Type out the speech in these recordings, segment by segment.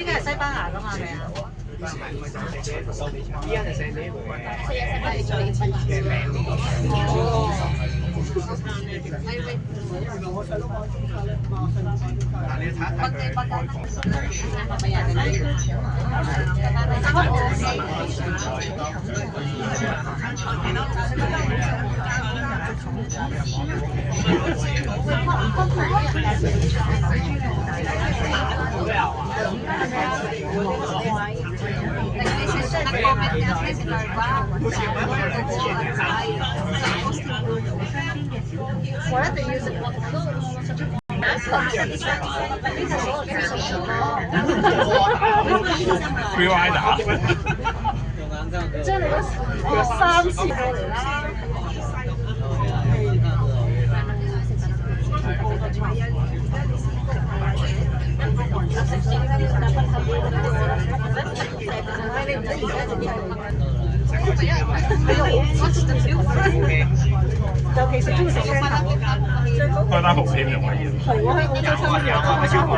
呢個係西班牙㗎嘛，係咪啊？我一定要食Free rider，將你嗰3次過嚟啦。尤其是中意食青頭，開單鋪添用可以。係喎，喺澳洲生活。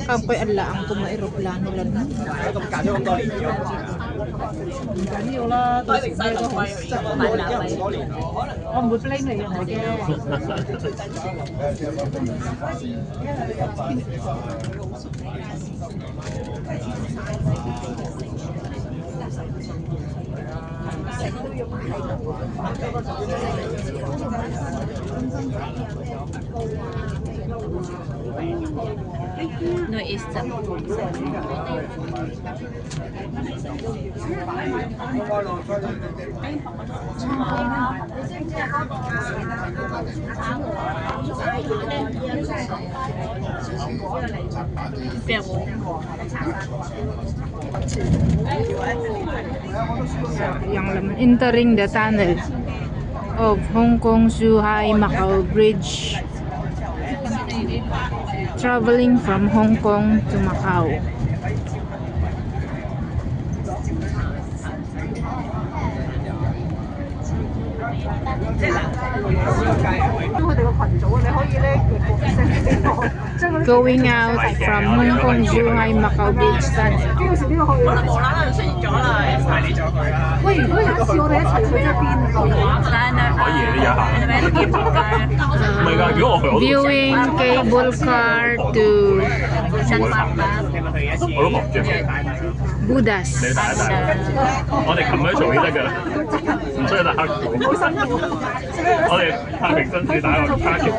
Kampay ang laang kung ma-aeroplano lang. 咁揀咗咁多年嘅，唔緊要啦，到時咩都好，即係我冇因為咁多年，我唔會 blame 你嘅，我No Easter. yang laman entering the tunnel of Hong Kong Zhuhai Macau Bridge, traveling from Hong Kong to Macau. Going out from Hong Kong Zhuhai Macau Bridge tunnel. 喂，如果有一次我哋一齊去咗邊度？可以呢一下。唔係㗎，如果我去我都 Viewing cable car to 我都望住。 Budas. 你打一打，我哋 commercial 已經得㗎啦，唔需要打黑股。我哋太平紳士打個卡條，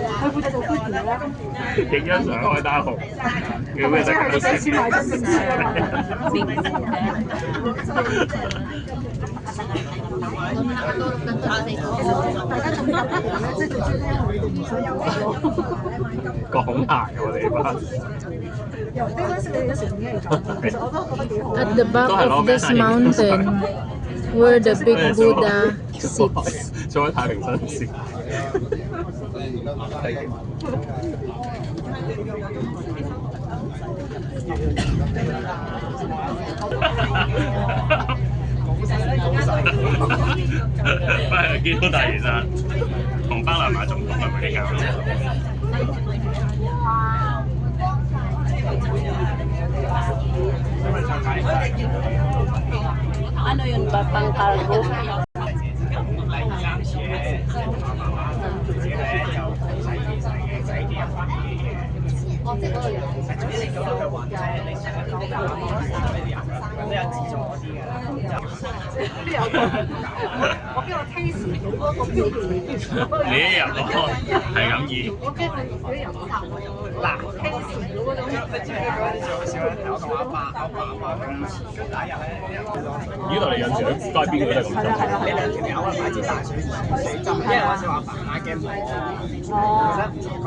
影張相可以打紅，叫咩啫？先買咗先知啊講下我哋班。 At the back of this mountain, where the big Buddha sits. 做咗太平紳士。喂，見到大嶼山同巴拿馬總統係咪搞？ Ano yun ba? Pang cargo?你一入咯，係咁意。嗱 ，taste 到嗰種。呢度嚟印象街邊嗰啲咁。你兩條友啊買支大水，水浸，因為我先話買驚冇。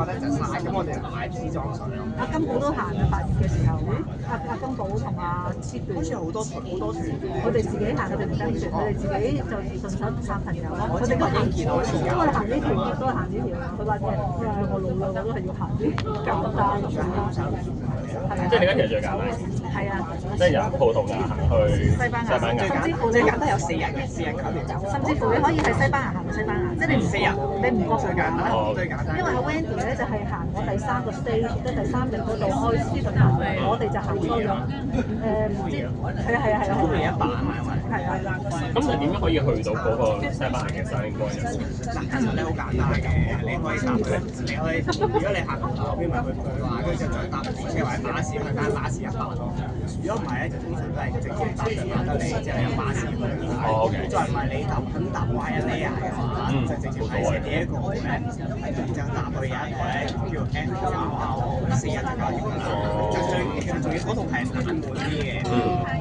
覺得就嘥，咁我哋買支裝上。阿金寶都行嘅8月嘅時候，阿金寶同阿切段，好似好多團。我哋自己行，佢哋唔跟團，佢哋自己就順手撐朋友咯。佢哋都行，因為行呢條都係行呢條。佢話我老啦，我都係要行啲簡單嘅。即係點解其實最簡單？係啊，即係由葡萄牙行去西班牙，甚至乎你最簡單有4日嘅4日搞掂。甚至乎你可以喺西班牙行到西班牙，即係你唔4日，你唔覺最簡單。最簡單。因為阿 Wendy 咧就係行我第3個 stage，即係第3日嗰度開始行，我哋就行多咗唔知係啊，好似一版係啊。咁你點樣可以去到嗰個西班牙嘅 Selling Point 咧？其實咧好簡單嘅，你可以搭佢，你可以如果你行嗰邊咪去佢話，跟住就再搭電車或者巴士去間巴士100咯。如果唔係咧，就通常都係直接搭上得你，之後有巴士去。OK。再唔係你搭 Ryanair 嘅話，就直接係呢一個咧，就搭去有一個咧叫 F 4日就搞掂啦。就其實仲要嗰度係冷門啲嘅，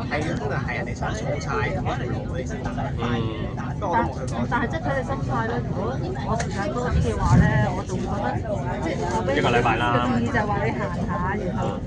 係通常係人哋想儲晒嗰條路嗰啲先搭。但係即係佢哋心態咧，如果我時間多啲嘅話咧，我就會覺得即係我俾1個禮拜啦。個建議就係話你行下，然後